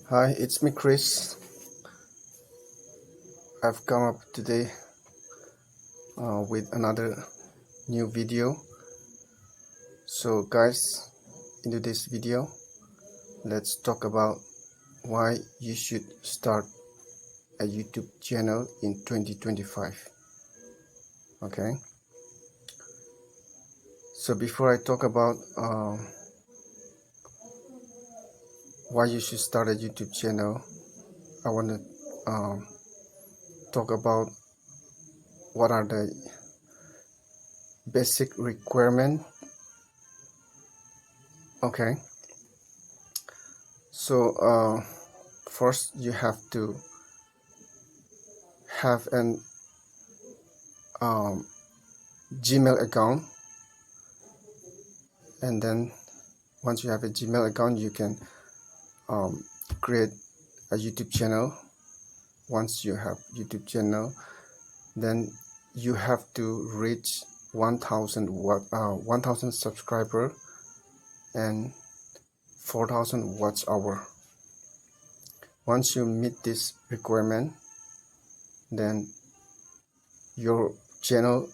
Hi, it's me, Chris. I've come up today with another new video. So, guys, into this video, let's talk about why you should start a YouTube channel in 2025. Okay, so before I talk about why you should start a YouTube channel, I want to talk about what are the basic requirements. Okay, so first you have to have an Gmail account, and then once you have a Gmail account, you can create a YouTube channel. Once you have YouTube channel, then you have to reach 1000 subscriber and 4000 watch hour. Once you meet this requirement, then your channel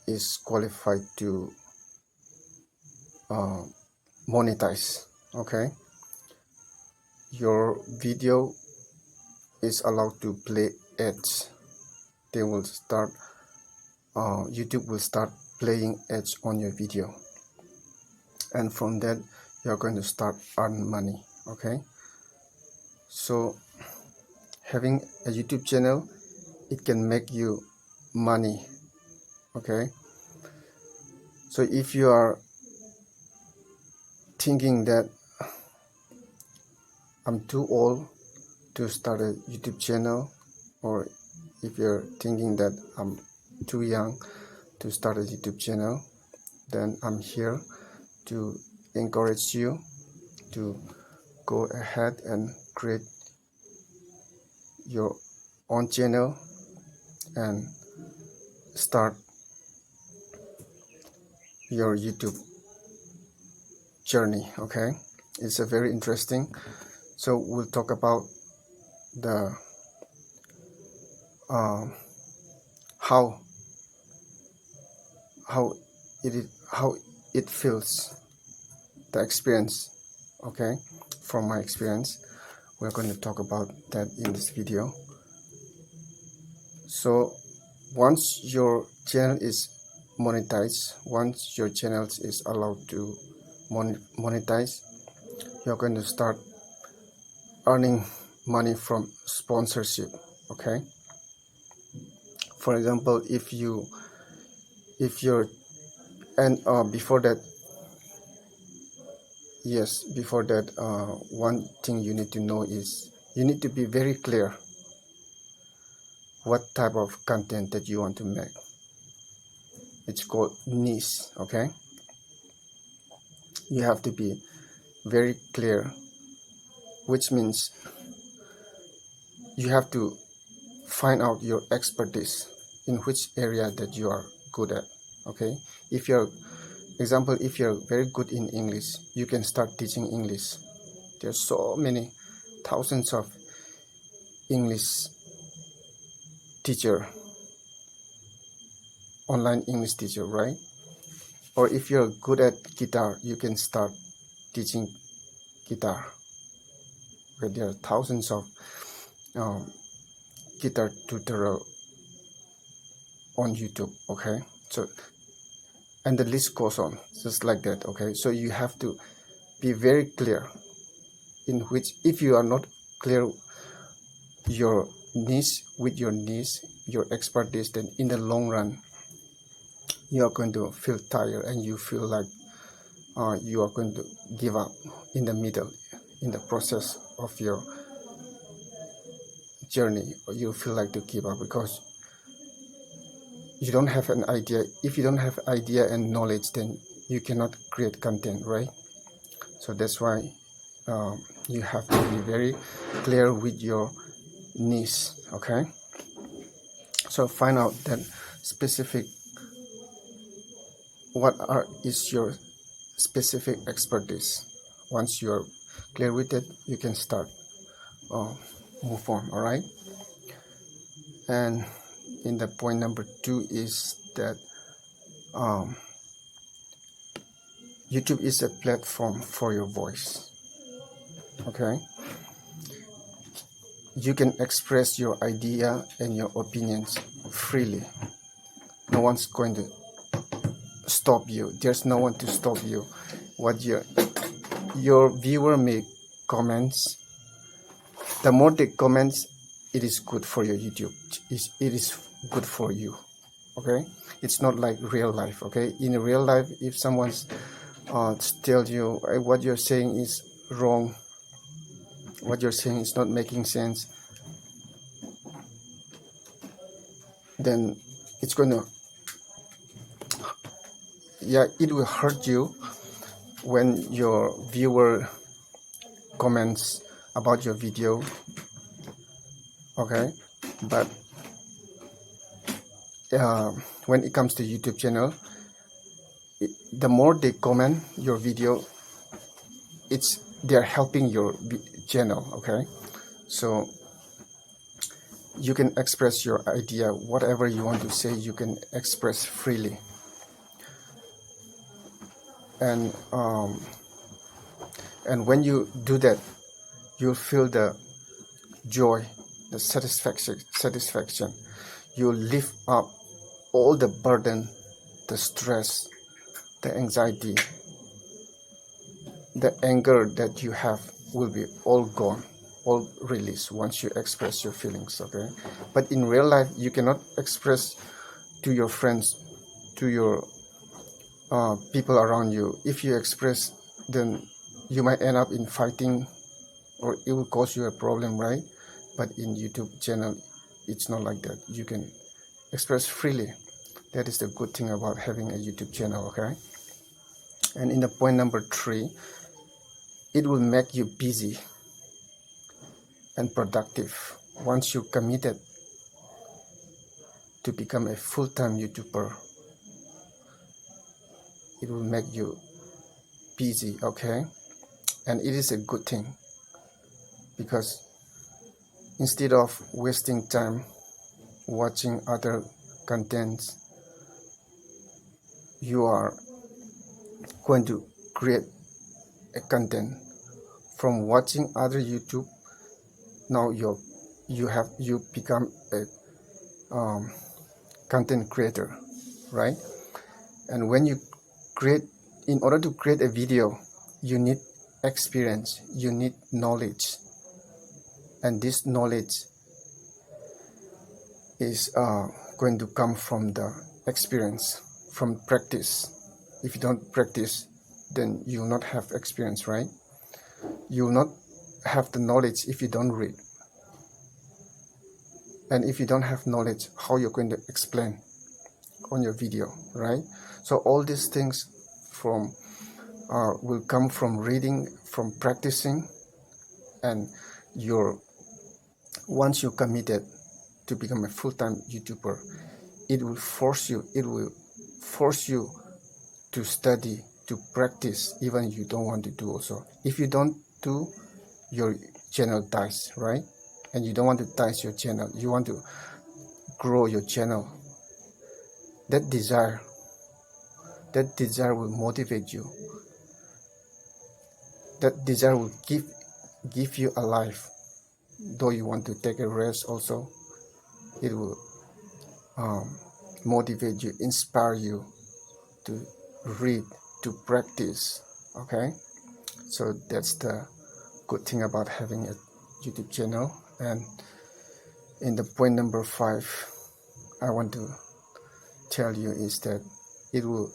is qualified to monetize. Okay, your video is allowed to play ads. They will start YouTube will start playing ads on your video, and from that you're going to start earn money. Okay, so having a YouTube channel, it can make you money. Okay, so if you are thinking that I'm too old to start a YouTube channel, or if you're thinking that I'm too young to start a YouTube channel, then I'm here to encourage you to go ahead and create your own channel and start your YouTube journey. Okay, it's a very interesting. So we'll talk about the how how it feels, the experience. Okay, from my experience, we're going to talk about that in this video. So once your channel is monetized, once your channel is allowed to monetize, you're going to start earning money from sponsorship. Okay, for example, if you're and before that, one thing you need to know is you need to be very clear what type of content that you want to make. It's called niche. Okay, you have to be very clear, which means you have to find out your expertise in which area that you are good at. Okay, if you're very good in English, you can start teaching English. There's so many thousands of English teacher, online English teacher, right? Or if you're good at guitar, you can start teaching guitar. Okay, there are thousands of guitar tutorial on YouTube. Okay, so and the list goes on just like that. Okay, so you have to be very clear in which, if you are not clear your niche, your expertise, then in the long run you are going to feel tired and you feel like you are going to give up in the middle, in the process of your journey, or you feel like to give up because you don't have an idea. If you don't have idea and knowledge, then you cannot create content, right? So that's why you have to be very clear with your niche. Okay, so find out that specific is your specific expertise. Once you're clear with it, you can start. move on. All right. And in the point number 2 is that YouTube is a platform for your voice. Okay, you can express your idea and your opinions freely. No one's going to stop you. There's no one to stop you. What your viewer may comments, the more they comments, it is good for your YouTube. It is good for you. Okay, it's not like real life. Okay, in real life, if someone's tell you what you're saying is wrong, what you're saying is not making sense, then it's gonna, it will hurt you when your viewer comments about your video. Okay, but when it comes to YouTube channel, the more they comment your video, they're helping your channel. Okay, so you can express your idea, whatever you want to say, you can express freely. And when you do that, you'll feel the joy, the satisfaction. You lift up all the burden, the stress, the anxiety, the anger that you have will be all gone, all released once you express your feelings. Okay, but in real life, you cannot express to your friends, to your people around you. If you express, then you might end up in fighting, or it will cause you a problem, right? But in YouTube channel, it's not like that. You can express freely. That is the good thing about having a YouTube channel. Okay, and in the point number 3, it will make you busy and productive. Once you committed to become a full-time YouTuber, it will make you busy. Okay, and it is a good thing, because instead of wasting time watching other contents, you are going to create a content from watching other YouTube. Now you become a content creator, right? And when you create, in order to create a video, you need experience, you need knowledge, and this knowledge is going to come from the experience, from practice. If you don't practice, then you will not have experience, right? You will not have the knowledge if you don't read. And if you don't have knowledge, how you're going to explain on your video, right? So all these things will come from reading, from practicing, and once you're committed to become a full-time YouTuber, it will force you to study, to practice, even you don't want to do also. If you don't do, your channel dies, right? And you don't want to die your channel. You want to grow your channel. That desire will motivate you. That desire will give you a life. Though you want to take a rest also, it will motivate you, inspire you to read, to practice. Okay, so that's the good thing about having a YouTube channel. And in the point number 5, I want to tell you is that it will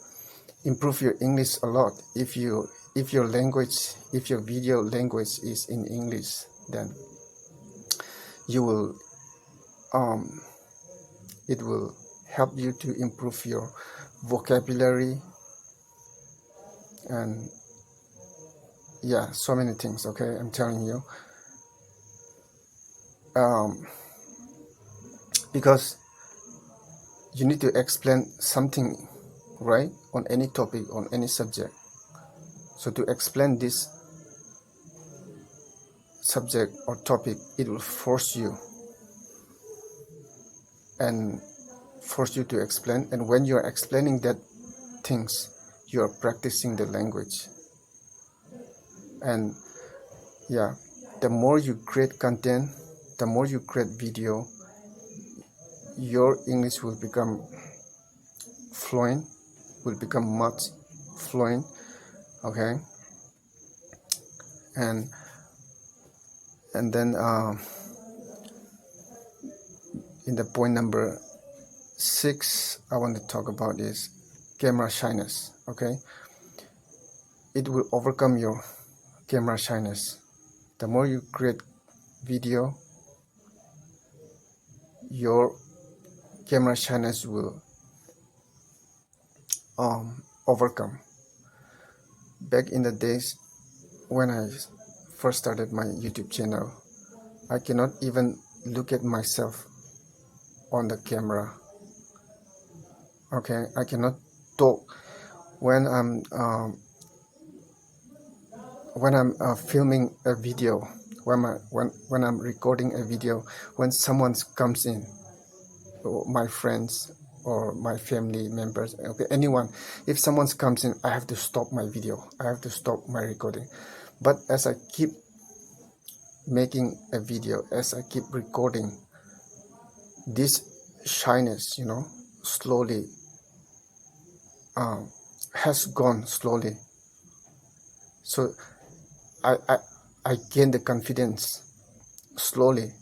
improve your English a lot. If your video language is in English, then you will it will help you to improve your vocabulary, and so many things. Okay, I'm telling you, because you need to explain something, right, on any topic, on any subject. So to explain this subject or topic, it will force you to explain. And when you're explaining that things, you're practicing the language. And yeah, the more you create content, the more you create video, your English will become fluent, will become much fluent. Okay. And then in the point number 6 I want to talk about is camera shyness. Okay, it will overcome your camera shyness. The more you create video, your camera shyness will overcome. Back in the days when I first started my YouTube channel, I cannot even look at myself on the camera. Okay, I cannot talk when I'm filming a video, when I'm recording a video. When someone comes in, my friends or my family members, okay, anyone, if someone comes in, I have to stop my video, I have to stop my recording. But as I keep making a video, as I keep recording, this shyness, slowly has gone slowly. So I gain the confidence slowly,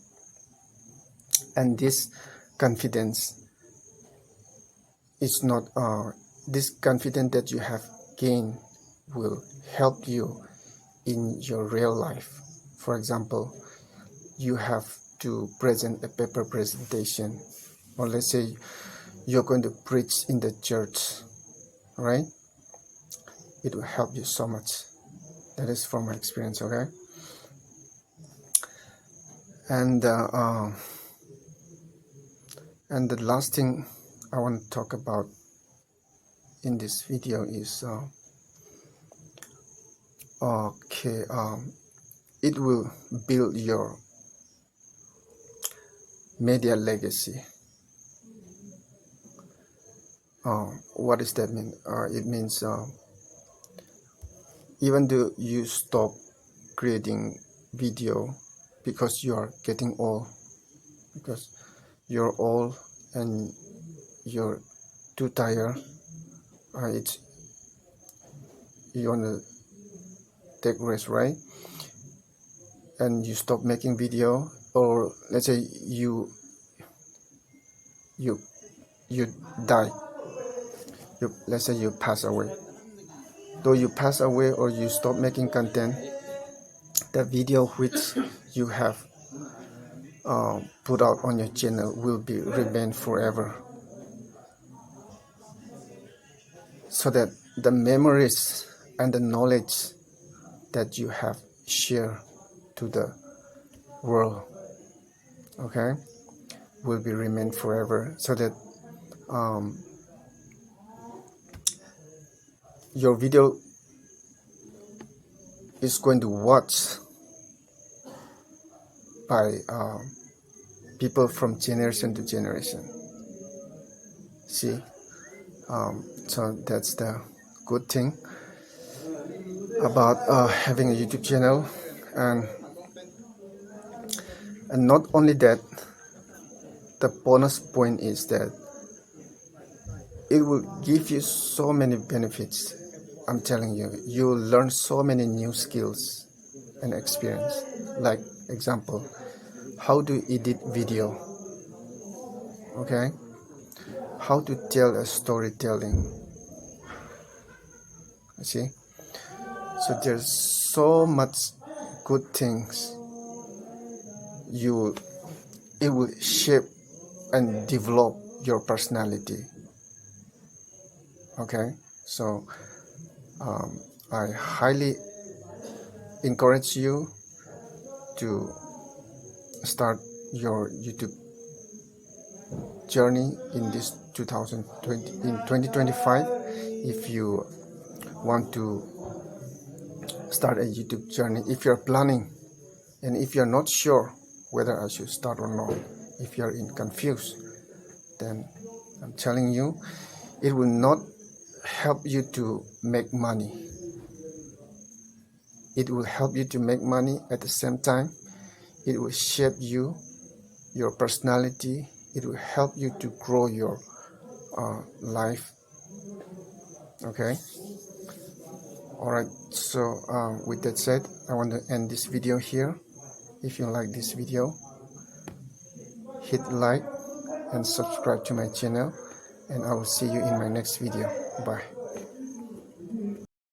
and this confidence is not this confidence that you have gained will help you in your real life. For example, you have to present a paper presentation, or let's say you're going to preach in the church, right? It will help you so much. That is from my experience. Okay. And the last thing I want to talk about in this video is it will build your media legacy. What does that mean? It means even though you stop creating video because you are getting old, because you're old and you're too tired, you want to take rest, right? And you stop making video, or let's say you die, let's say you pass away. Though you pass away or you stop making content, the video which you have put out on your channel will remain forever, so that the memories and the knowledge that you have shared to the world, okay, will remain forever, so that your video is going to watch by people from generation to generation. See, so that's the good thing about having a YouTube channel. And not only that, the bonus point is that it will give you so many benefits. I'm telling you, you will learn so many new skills and experience. Like example, how to edit video, okay, how to tell a storytelling. See, so there's so much good things. It will shape and develop your personality. Okay, so I highly encourage you to start your YouTube journey in this 2025. If you want to start a YouTube journey, if you're planning And if you're not sure whether I should start or not, if you're confused, then I'm telling you, it will not help you to make money. It will help you to make money. At the same time, it will shape you, your personality. It will help you to grow your life. Okay. Alright, so with that said, I want to end this video here. If you like this video, hit like and subscribe to my channel, and I will see you in my next video. Bye.